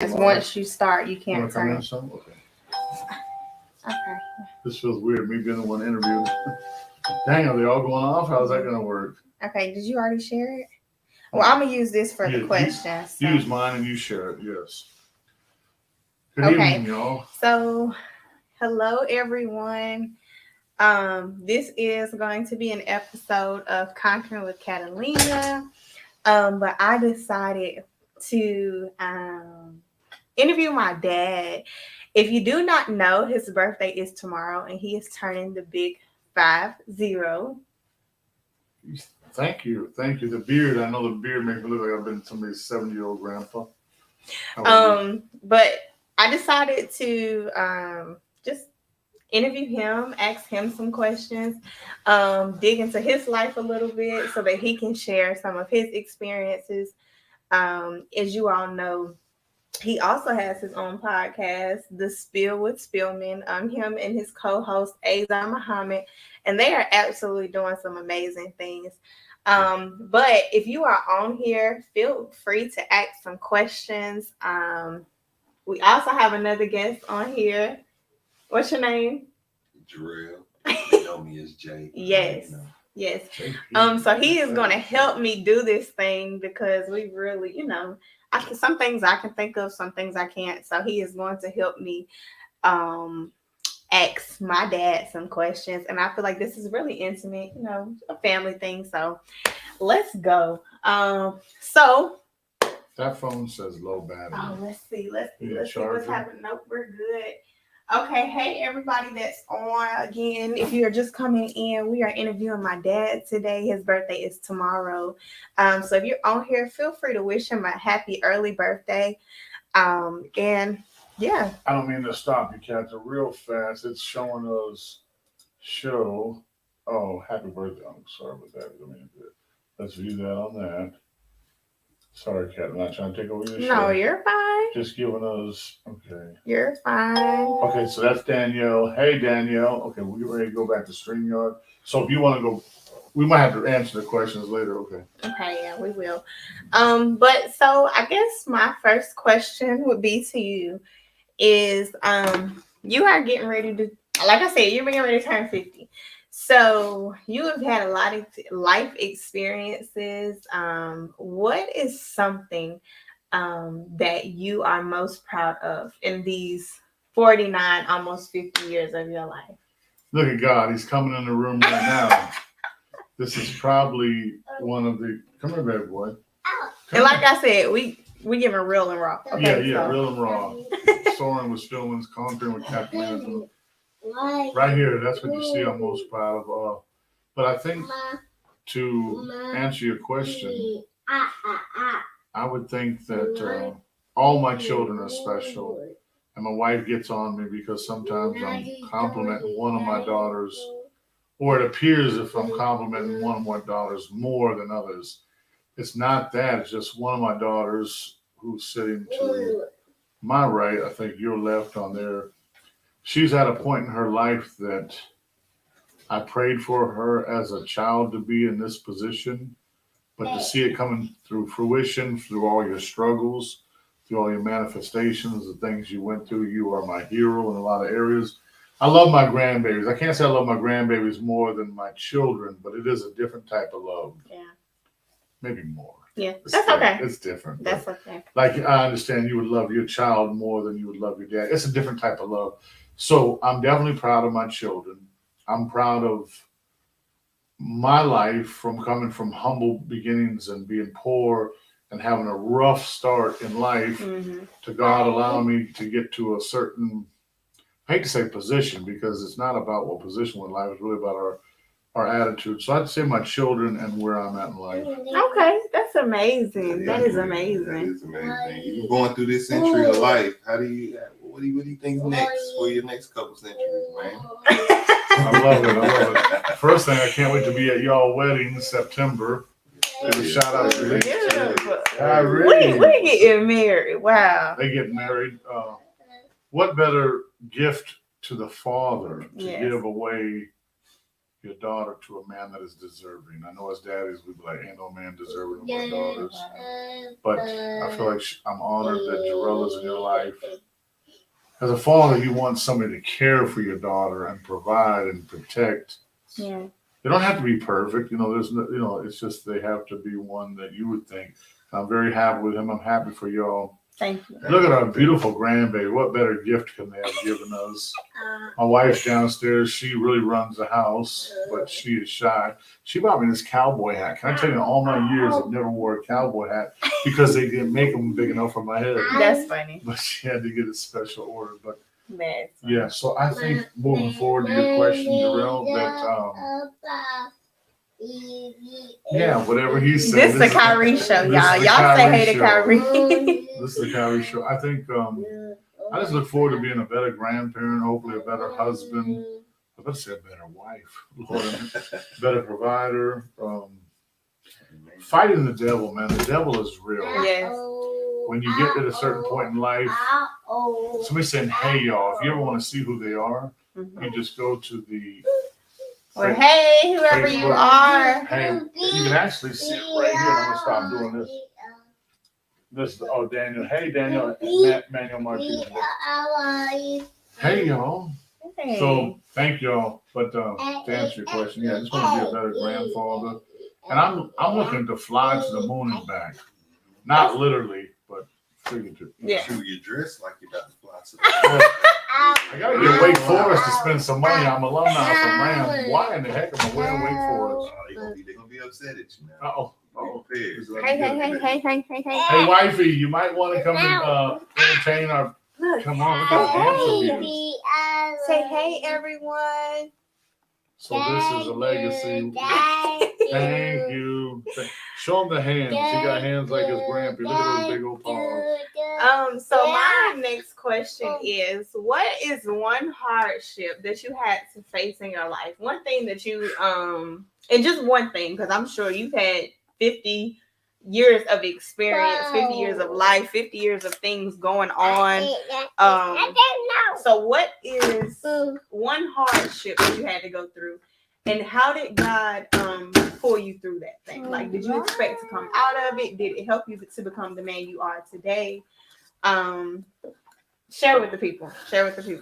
Once you start, you You can't want to come turn in it. some? Okay. Okay. This feels weird, me being the one interviewed. Dang, are they all going off? How's that going to work? Okay, did you already share it? Well, I'm going to use this for the questions. Use mine and you share it, yes. Good Okay. evening, y'all. So, hello, everyone. This is going to be an episode of Conquering with Catalina. But I decided to interview my dad. If you do not know, his birthday is tomorrow, and he is turning the big 50. Thank you. The beard, I know the beard makes me look like I've been somebody's 70-year-old grandpa. But I decided to just interview him, ask him some questions, dig into his life a little bit so that he can share some of his experiences. As you all know, he also has his own podcast, The Spill with Spilman. Him and his co-host Azar Muhammad, and they are absolutely doing some amazing things. But if you are on here, feel free to ask some questions. We also have another guest on here. What's your name? Jarrell. They know me as Jay. Yes. Yes. So he is going to help me do this thing because we really, some things I can think of, some things I can't. So he is going to help me ask my dad some questions. And I feel like this is really intimate, a family thing. So let's go. So that phone says low battery. Oh, let's see what's happening. Nope, we're good. Okay, hey everybody that's on again. If you're just coming in, we are interviewing my dad today. His birthday is tomorrow. So if you're on here, feel free to wish him a happy early birthday. And yeah. I don't mean to stop you, Catherine, real fast. It's showing us show. Oh, happy birthday. I'm sorry about that. Let's view that on that. Sorry, Kat, I'm not trying to take over your show. No, you're fine. Just giving us, okay. You're fine. Okay, so that's Danielle. Hey, Danielle. Okay, we're ready to go back to StreamYard. So if you want to go, we might have to answer the questions later, okay? Okay, yeah, we will. But so I guess my first question would be to you is, you are getting ready to, like I said, you're getting ready to turn 50. So you have had a lot of life experiences. What is something that you are most proud of in these 49, almost 50 years of your life? Look at God. He's coming in the room right now. This is probably one of the... Come here, baby boy. And like I said, we giving real and raw. Okay, yeah, real and raw. Soaring with Spilman's, Conquering with Catalina. Right here, that's what you see I'm most proud of. But I think to answer your question, I would think that all my children are special. And my wife gets on me because sometimes I'm complimenting one of my daughters, or it appears if I'm complimenting one of my daughters more than others. It's not that, it's just one of my daughters who's sitting to my right, I think your left on there. She's at a point in her life that I prayed for her as a child to be in this position, but to see it coming through fruition, through all your struggles, through all your manifestations, the things you went through, you are my hero in a lot of areas. I love my grandbabies. I can't say I love my grandbabies more than my children, but it is a different type of love. Yeah. Maybe more. Yeah, that's okay. It's different. That's okay. Like, I understand you would love your child more than you would love your dad. It's a different type of love. So I'm definitely proud of my children. I'm proud of my life from coming from humble beginnings and being poor and having a rough start in life to God allowing me to get to a certain, I hate to say position because it's not about what position we're in life. It's really about our attitude. So I'd say my children and where I'm at in life. Okay, that's amazing. That is amazing. That is amazing. You're going through this century of life. What do you think next for your next couple centuries, man? I love it. First thing, I can't wait to be at y'all wedding in September. Give a shout out to me. We're getting married. Wow. They get married. What better gift to the father to give away, your daughter to a man that is deserving. I know as daddies, we'd be like, ain't no man deserving of our daughters. But I feel like I'm honored that Jarella's in your life. As a father, you want somebody to care for your daughter and provide and protect. Yeah. They don't have to be perfect. There's no, it's just they have to be one that you would think. I'm very happy with him. I'm happy for y'all. Thank you. Look at our beautiful grandbaby. What better gift can they have given us? My wife's downstairs. She really runs the house, but she is shy. She bought me this cowboy hat. Can I tell you, in all my years, I've never wore a cowboy hat because they didn't make them big enough for my head. That's funny. But she had to get a special order. But That's yeah, so I think moving forward to your question, Jarrell, that whatever he said. This is the Kyrie show, y'all. Y'all say hey to Kyrie. This is the Kyrie show. I think I just look forward to being a better grandparent, hopefully a better husband. I was about to say a better wife, Lord, better provider. Fighting the devil, man. The devil is real. Yes. When you get at a certain point in life, somebody's saying, hey, y'all, if you ever want to see who they are, you just go to the... Or hey, whoever you are. Hey, you can actually see it right here. I'm going to stop doing this. Daniel. Hey, Daniel. Manuel Martinez. Hey, y'all. Hey. So, thank y'all. But to answer your question, I just want to be a better grandfather. And I'm looking to fly to the moon and back. Not literally, but figuratively. Yeah. Shoot, you dress like you're about to fly to the moon. I gotta get Wake Forest to spend some money. I'm alumni from Ram. Why in the heck am I wearing Wake Forest? They're gonna be upset at you now. Uh-oh. Hey. Hey, wifey, you might want to come and entertain our. Come on, look at the answer views. Say hey, everyone. So this is a legacy. Thank you. Show him the hands. He got hands like his grandpa. Look at those big old paws. So my next question is, what is one hardship that you had to face in your life? One thing that you and just one thing, because I'm sure you've had 50 years of experience, 50 years of life, 50 years of things going on. So what is one hardship that you had to go through, and how did God pull you through that thing? Like, did you expect to come out of it? Did it help you to become the man you are today? Share with the people.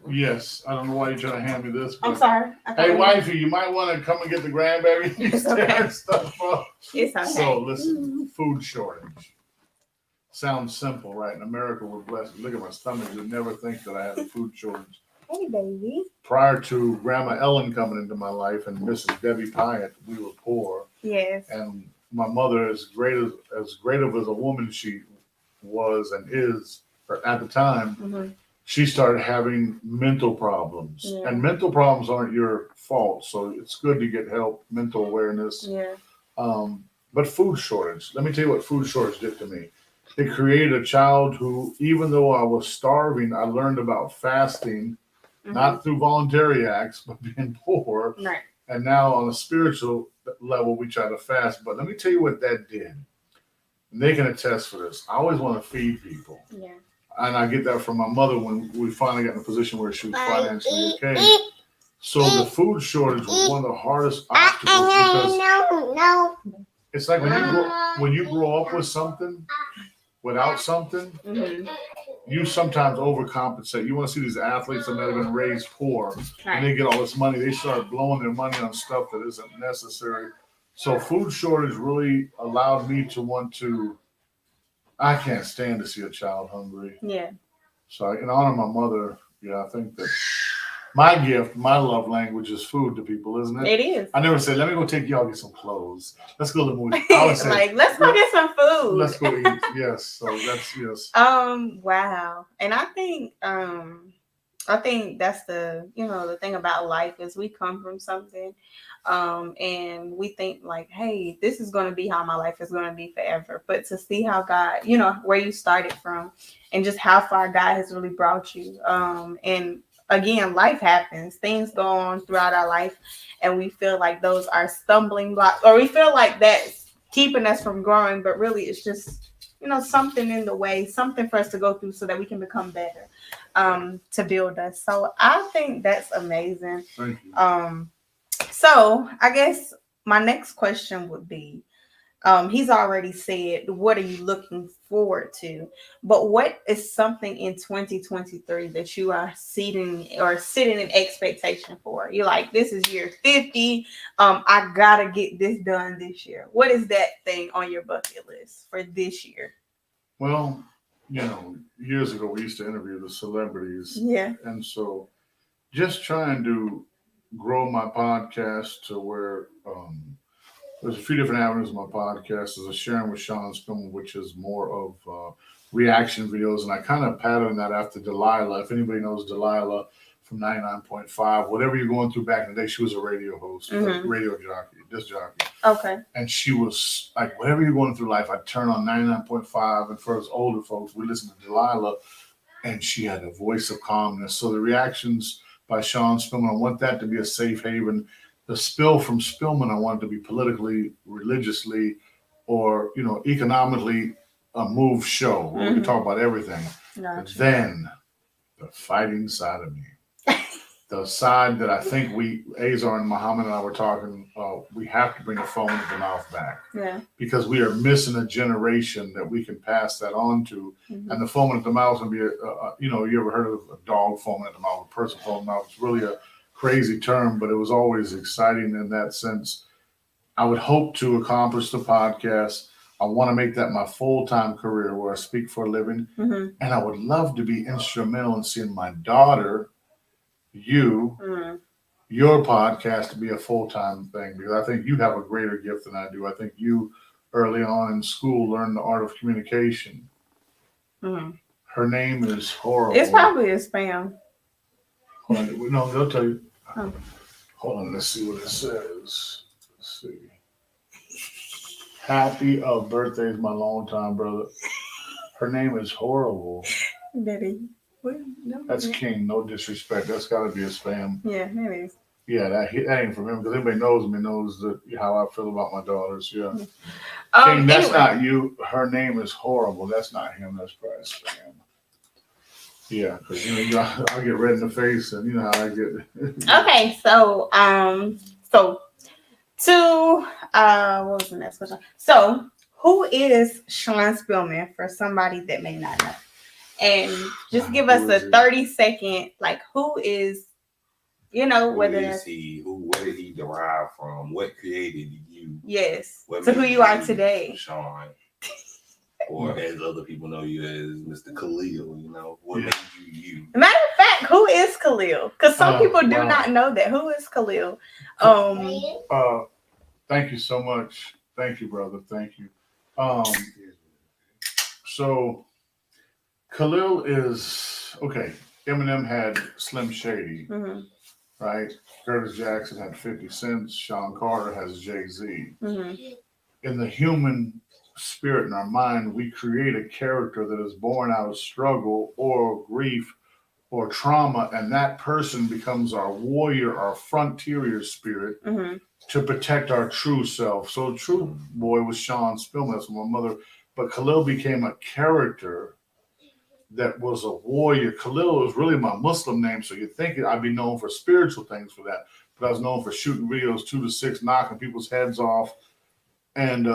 Yes, I don't know why you're trying to hand me this. I'm sorry. Hey, wifey, you might want to come and get the grandbaby. It's okay. Stuff up. It's okay. So listen, food shortage. Sounds simple, right? In America, we're blessed. Look at my stomach. You'd never think that I had a food shortage. Hey, baby. Prior to Grandma Ellen coming into my life and Mrs. Debbie Pyatt, we were poor. Yes. And my mother, as great of a woman she was and is at the time, she started having mental problems. Yeah. And mental problems aren't your fault, so it's good to get help, mental awareness. Yeah. But food shortage. Let me tell you what food shortage did to me. It created a child who, even though I was starving, I learned about fasting, not through voluntary acts, but being poor. Right. And now on a spiritual level, we try to fast. But let me tell you what that did. And they can attest for this. I always want to feed people. Yeah. And I get that from my mother when we finally got in a position where she was financially okay. So the food shortage was one of the hardest obstacles because it's like when you grow up with something, without something, you sometimes overcompensate. You want to see these athletes that have been raised poor, and they get all this money. They start blowing their money on stuff that isn't necessary. So food shortage really allowed me to want to. I can't stand to see a child hungry. Yeah. So in honor of my mother, I think that my gift, my love language is food to people, isn't it? It is. I never said, let me go take y'all get some clothes. Let's go to the movie. I always say, let's go get some food. Let's go eat. Yes. So that's yes. Wow. And I think that's the thing about life is we come from something. And we think like, hey, this is going to be how my life is going to be forever. But to see how God, where you started from and just how far God has really brought you. And again, life happens. Things go on throughout our life. And we feel like those are stumbling blocks, or we feel like that's keeping us from growing. But really, it's just, something in the way, something for us to go through so that we can become better, to build us. So I think that's amazing. Thank you. So So I guess my next question would be, he's already said, what are you looking forward to? But what is something in 2023 that you are sitting in expectation for? You're like, this is year 50. I gotta get this done this year. What is that thing on your bucket list for this year? Well, years ago we used to interview the celebrities. Yeah. And so just trying to grow my podcast to where there's a few different avenues of my podcast. There's a Sharing with Shawn Spilman, which is more of reaction videos. And I kind of patterned that after Delilah. If anybody knows Delilah from 99.5, whatever you're going through back in the day, she was a radio host, a radio jockey, disc jockey. Okay. And she was like, whatever you're going through life, I'd turn on 99.5. And for us older folks, we listen to Delilah. And she had a voice of calmness. So the reactions by Shawn Spilman, I want that to be a safe haven. The spill from Spilman, I want it to be politically, religiously, or economically a move show where we can talk about everything. Gotcha. Then the fighting side of me, the side that I think Azar and Muhammad and I were talking, we have to bring the phone to the mouth back. Yeah. Because we are missing a generation that we can pass that on to. And the foaming at the mouth is going to be, you ever heard of a dog foaming at the mouth, a person foaming at the mouth? It's really a crazy term, but it was always exciting in that sense. I would hope to accomplish the podcast. I want to make that my full-time career where I speak for a living. And I would love to be instrumental in seeing my daughter, your podcast to be a full-time thing, because I think you have a greater gift than I do. I think you early on in school learned the art of communication. Her name is horrible. It's probably a spam. Hold on. No, they'll tell you. Oh. Hold on, let's see what it says. Let's see. Happy birthday is my longtime brother. Her name is horrible. Daddy. No, That's King. No disrespect. That's got to be a spam. Yeah, it is. Yeah, that ain't from him, because everybody knows me, knows how I feel about my daughters. Yeah. King, that's not you. Her name is horrible. That's not him. That's probably spam. Yeah, because I get red in the face, and you know how I get. Okay, so what was the next question? So, who is Shawn Spilman for somebody that may not know? And just give us a 30-second, like, who is, whether is he? Where did he derive from? What created you? Yes. So who you are today, Shawn, or as other people know you as Mr. Khalil. What made you? Matter of fact, who is Khalil? Because some people do not know that. Who is Khalil? Thank you so much. Thank you, brother. Thank you. So Khalil is okay. Eminem had Slim Shady, right? Curtis Jackson had 50 Cent. Sean Carter has Jay-Z. In the human spirit, in our mind, we create a character that is born out of struggle or grief or trauma, and that person becomes our warrior, our frontier spirit to protect our true self. So the true boy was Shawn Spilman, that's my mother, but Khalil became a character that was a warrior. Khalil was really my Muslim name, so you'd think I'd be known for spiritual things for that, but I was known for shooting videos 2 to 6, knocking people's heads off. And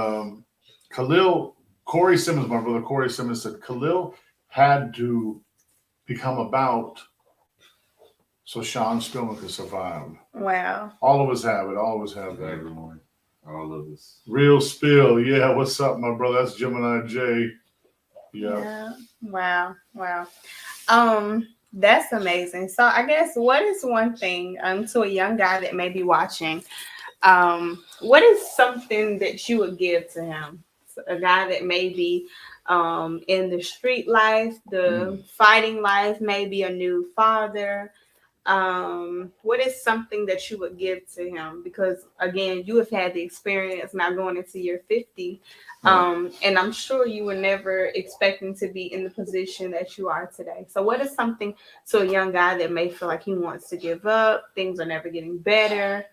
Khalil, Corey Simmons, my brother Corey Simmons, said Khalil had to become about so Shawn Spilman could survive. Wow. All of us have it. All of us have that. Everyone. All of us. Real spill. Yeah, what's up, my brother? That's Gemini J. Yeah. Wow. That's amazing. So I guess what is one thing to a young guy that may be watching, what is something that you would give to him? A guy that may be in the street life, the fighting life, maybe a new father. What is something that you would give to him? Because again, you have had the experience now going into year 50. And I'm sure you were never expecting to be in the position that you are today. So what is something to a young guy that may feel like he wants to give up, things are never getting better?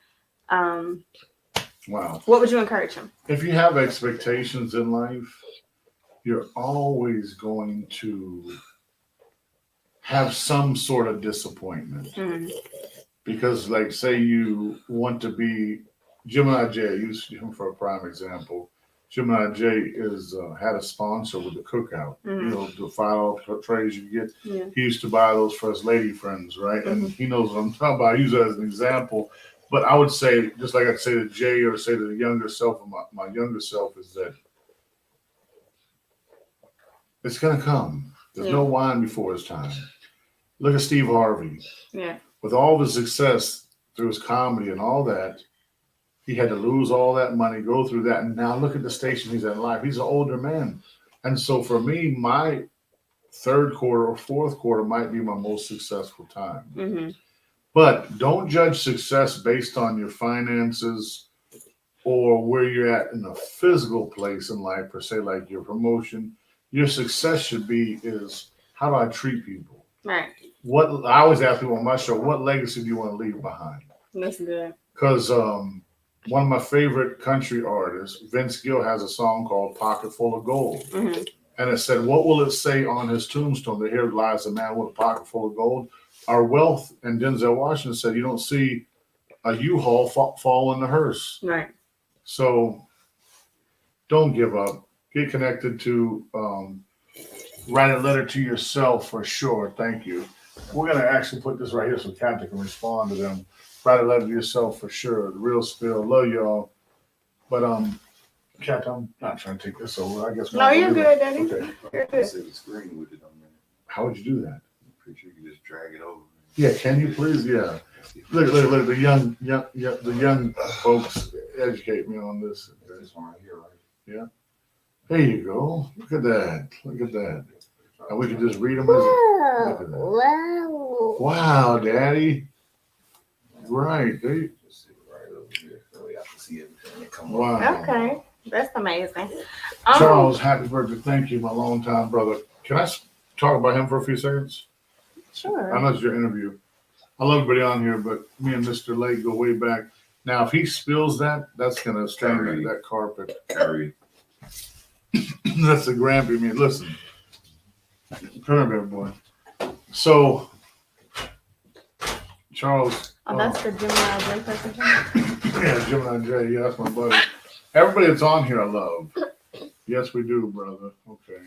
Wow. What would you encourage him? If you have expectations in life, you're always going to have some sort of disappointment. Because, like, say you want to be Gemini J, use him for a prime example. Gemini J is had a sponsor with the cookout. You know, the $5 trays you get. Yeah. He used to buy those for his lady friends, right? And he knows what I'm talking about. I use it as an example. But I would say, just like I'd say to Jay or say to the younger self of my younger self, is that it's going to come. There's no wine before his time. Look at Steve Harvey. Yeah. With all the success through his comedy and all that, he had to lose all that money, go through that. And now look at the station he's in life. He's an older man. And so for me, my third quarter or fourth quarter might be my most successful time. Mm-hmm. But don't judge success based on your finances or where you're at in a physical place in life, per se, like your promotion. Your success should be is, how do I treat people? Right. What I always ask people on my show, what legacy do you want to leave behind? That's good. Because one of my favorite country artists, Vince Gill, has a song called Pocket Full of Gold. Mm-hmm. And it said, what will it say on his tombstone? That here lies a man with a pocket full of gold. Our wealth, and Denzel Washington said, you don't see a U-Haul fall in the hearse. Right. So don't give up. Get connected to write a letter to yourself for sure. Thank you. We're going to actually put this right here so Captain can respond to them. Write a letter to yourself for sure. The real spill. Love y'all. But Captain, I'm not trying to take this over. I guess. No, you're good, Daddy. Okay. You're good. Save the screen with it on there. How would you do that? I'm pretty sure you can just drag it over. Yeah, can you please? Yeah. Look. The young folks educate me on this. This one right here, right? Yeah. There you go. Look at that. Look at that. And we can just read them as. Look at that. Wow, Daddy. Right. There you, Just sit right over here so we have to see everything that come wow. Okay. That's amazing. Charles, happy birthday. Thank you, my longtime brother. Can I talk about him for a few seconds? Sure. I know it's your interview. I love everybody on here, but me and Mr. Lake go way back. Now, if he spills that, that's going to stain that carpet. Carry. That's a Grampy. I mean, listen. Come here, boy. So, Charles. Oh, that's the Gemini J person. Yeah, Gemini J. Yeah, that's my buddy. Everybody that's on here, I love. Yes, we do, brother. Okay.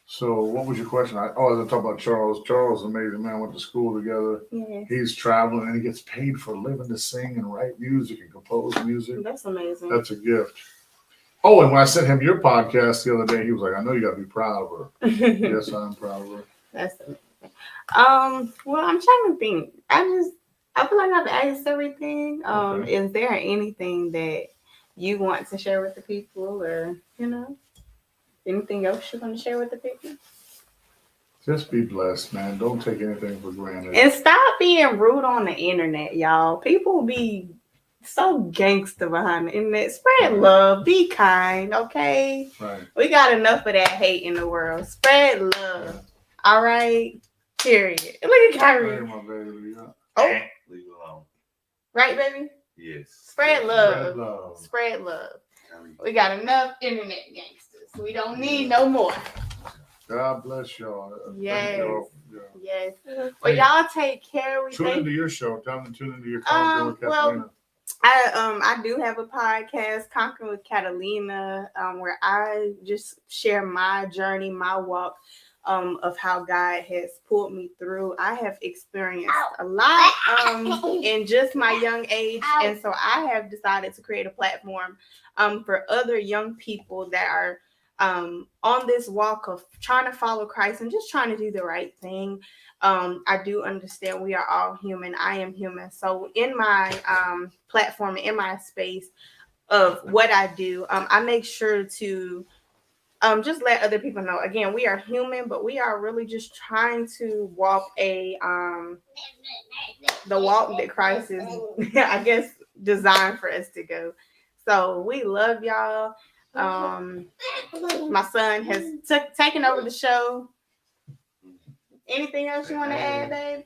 So, what was your question? I was talking about Charles. Charles is an amazing man. Went to school together. Yeah. He's traveling and he gets paid for a living to sing and write music and compose music. That's amazing. That's a gift. Oh, and when I sent him your podcast the other day, he was like, I know you got to be proud of her. Yes, I'm proud of her. That's amazing. Well, I'm trying to think. I feel like I've asked everything. Okay. Is there anything that you want to share with the people, or anything else you want to share with the people? Just be blessed, man. Don't take anything for granted. And stop being rude on the internet, y'all. People be so gangster behind the internet. Spread love. Be kind, okay? Right. We got enough of that hate in the world. Spread love. All right? Period. Look at Kyrie. Hey, my baby. Yeah. Oh, Leave it alone. right, baby? Yes. Spread love. Spread love. Spread love. Carry. We got enough internet gangsters. We don't need no more. God bless y'all. Yes. Thank y'all. Yeah. Yes. Well, y'all take care. We Tune thank into your show. Tell them to tune into your Conquering with Catalina. I do have a podcast, Conquering with Catalina, where I just share my journey, my walk, of how God has pulled me through. I have experienced a lot in just my young age, and so I have decided to create a platform for other young people that are on this walk of trying to follow Christ and just trying to do the right thing. I do understand we are all human. I am human. So in my platform, in my space of what I do, I make sure to just let other people know. Again, we are human, but we are really just trying to walk the walk that Christ is, I guess, designed for us to go. So we love y'all. My son has taken over the show. Anything else you want to add, babe?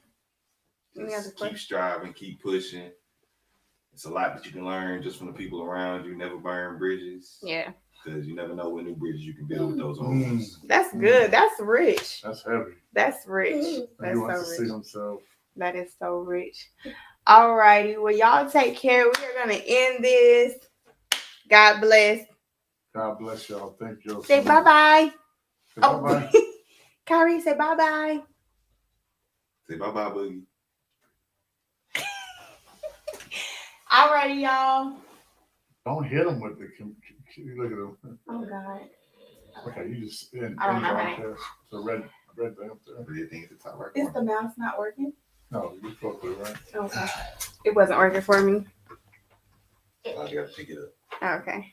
Just keep striving, keep pushing. It's a lot that you can learn just from the people around you. Never burn bridges. Yeah. Because you never know what new bridges you can build with those old ones. That's good. That's rich. That's heavy. That's rich. He That's wants so to see rich. himself. That is so rich. All righty. Well, y'all take care. We are going to end this. God bless. God bless y'all. Thank you. Say bye-bye. Oh. Bye-bye. Kyrie, say bye-bye. Say bye-bye, Boogie. All righty, y'all. Don't hit them with the... Look at them. Oh, God. Okay, you just... I don't know how to... It's a red thing up there. Red thing at the top right. Is the mouse not working? No, you spoke to it, right? Okay. It wasn't working for me. I gotta pick it up. Okay.